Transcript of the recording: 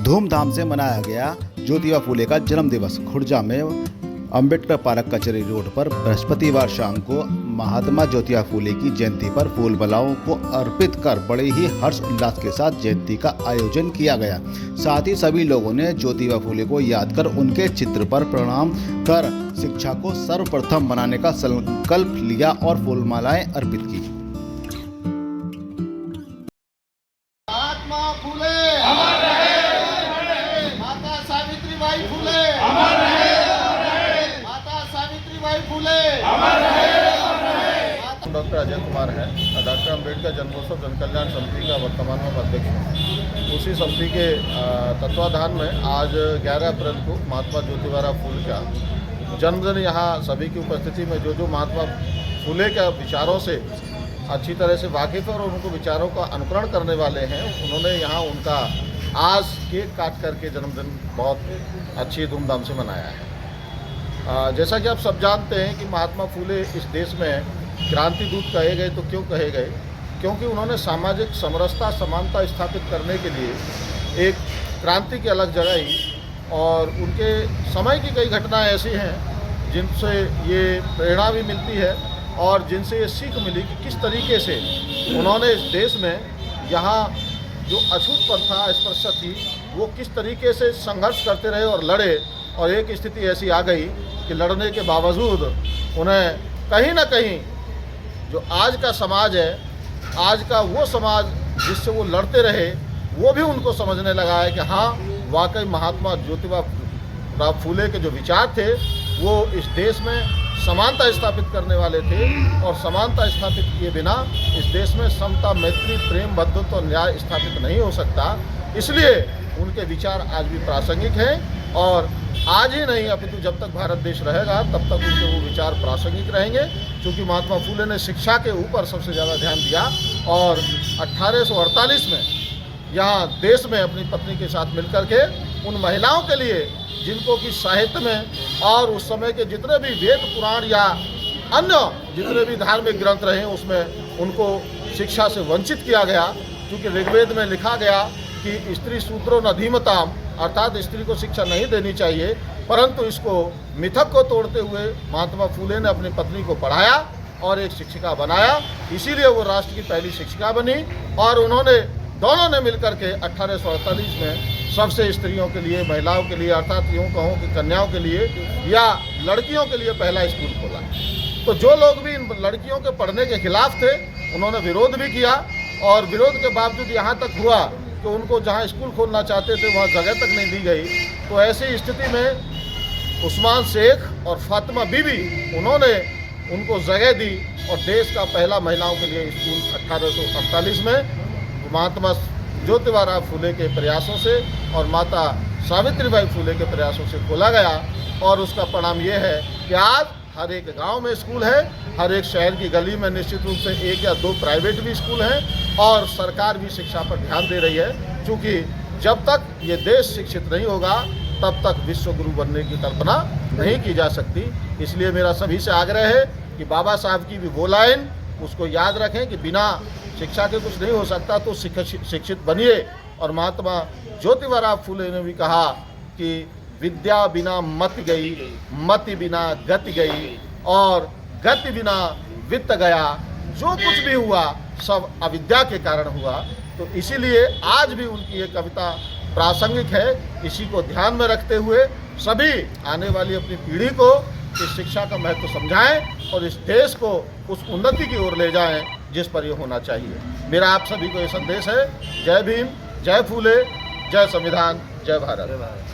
धूमधाम से मनाया गया ज्योतिबा फूले का जन्म दिवस। खुर्जा में अंबेडकर पार्क कचहरी रोड पर बृहस्पतिवार शाम को महात्मा ज्योतिबा फूले की जयंती पर फूल मालाओं को अर्पित कर बड़े ही हर्ष उल्लास के साथ जयंती का आयोजन किया गया। साथ ही सभी लोगों ने ज्योतिबा फूले को याद कर उनके चित्र पर प्रणाम कर शिक्षा को सर्वप्रथम बनाने का संकल्प लिया और फूल मालाएं अर्पित की। महात्मा फूले अमर रहे, माता सावित्रीबाई फूले अमर रहे, माता सावित्रीबाई फूले अमर रहे। डॉक्टर अजय कुमार है, डॉक्टर अम्बेडकर जन्मोत्सव जनकल्याण समिति का वर्तमान में अध्यक्ष हूँ। उसी समिति के तत्वाधान में आज 11 अप्रैल को महात्मा ज्योतिबा फूले का जन्मदिन यहाँ सभी की उपस्थिति में जो महात्मा फूले के विचारों से अच्छी तरह से वाकिफ़ और उनको विचारों का अनुकरण करने वाले हैं, उन्होंने यहाँ उनका आज केक काट करके जन्मदिन बहुत अच्छी धूमधाम से मनाया है। जैसा कि आप सब जानते हैं कि महात्मा फूले इस देश में क्रांति दूत कहे गए। तो क्यों कहे गए? क्योंकि उन्होंने सामाजिक समरसता समानता स्थापित करने के लिए एक क्रांति की अलग जगाई और उनके समय की कई घटनाएं ऐसी हैं जिनसे ये प्रेरणा भी मिलती है और जिनसे ये सीख मिली कि किस तरीके से उन्होंने इस देश में यहाँ जो अछूत पंथा स्पर्शा थी वो किस तरीके से संघर्ष करते रहे और लड़े, और एक स्थिति ऐसी आ गई कि लड़ने के बावजूद उन्हें कहीं ना कहीं जो आज का समाज है, आज का वो समाज जिससे वो लड़ते रहे, वो भी उनको समझने लगा है कि हाँ वाकई महात्मा ज्योतिबा फूले के जो विचार थे वो इस देश में समानता स्थापित करने वाले थे, और समानता स्थापित किए बिना इस देश में समता मैत्री प्रेम बंधुत्व और न्याय स्थापित नहीं हो सकता। इसलिए उनके विचार आज भी प्रासंगिक हैं और आज ही नहीं अपितु जब तक भारत देश रहेगा तब तक उनके वो विचार प्रासंगिक रहेंगे। क्योंकि महात्मा फूले ने शिक्षा के ऊपर सबसे ज़्यादा ध्यान दिया और 1848 में यहाँ देश में अपनी पत्नी के साथ मिलकर के उन महिलाओं के लिए जिनको कि साहित्य में और उस समय के जितने भी वेद पुराण या अन्य जितने भी धार्मिक ग्रंथ रहे उसमें उनको शिक्षा से वंचित किया गया। क्योंकि ऋग्वेद में लिखा गया कि स्त्री शूद्रो न धीमताम, अर्थात स्त्री को शिक्षा नहीं देनी चाहिए, परंतु इसको मिथक को तोड़ते हुए महात्मा फूले ने अपनी पत्नी को पढ़ाया और एक शिक्षिका बनाया। इसीलिए वो राष्ट्र की पहली शिक्षिका बनी और उन्होंने दोनों ने मिलकर के 1848 में सबसे स्त्रियों के लिए, महिलाओं के लिए, अर्थात यूँ कहूँ कि कन्याओं के लिए या लड़कियों के लिए पहला स्कूल खोला। तो जो लोग भी इन लड़कियों के पढ़ने के खिलाफ थे उन्होंने विरोध भी किया, और विरोध के बावजूद यहाँ तक हुआ कि उनको जहाँ स्कूल खोलना चाहते थे वहाँ जगह तक नहीं दी गई। तो ऐसी स्थिति में उस्मान शेख और फातिमा बीबी उन्होंने उनको जगह दी और देश का पहला महिलाओं के लिए स्कूल 1848 में महात्मा ज्योतिबा फूले के प्रयासों से और माता सावित्रीबाई फूले के प्रयासों से खोला गया। और उसका परिणाम ये है कि आज हर एक गांव में स्कूल है, हर एक शहर की गली में निश्चित रूप से 1 या 2 प्राइवेट भी स्कूल हैं, और सरकार भी शिक्षा पर ध्यान दे रही है। क्योंकि जब तक ये देश शिक्षित नहीं होगा तब तक विश्व गुरु बनने की कल्पना नहीं की जा सकती। इसलिए मेरा सभी से आग्रह है कि बाबा साहब की भी वो लाइन उसको याद रखें कि बिना शिक्षा के कुछ नहीं हो सकता, तो शिक्षित बनिए। और महात्मा ज्योतिबा फूले ने भी कहा कि विद्या बिना मति गई, मति बिना गति गई, और गति बिना वित्त गया। जो कुछ भी हुआ सब अविद्या के कारण हुआ। तो इसीलिए आज भी उनकी ये कविता प्रासंगिक है। इसी को ध्यान में रखते हुए सभी आने वाली अपनी पीढ़ी को इस शिक्षा का महत्व समझाएं और इस देश को उस उन्नति की ओर ले जाएं जिस पर ये होना चाहिए। मेरा आप सभी को ये संदेश है। जय भीम, जय फूले, जय संविधान, जय भारत।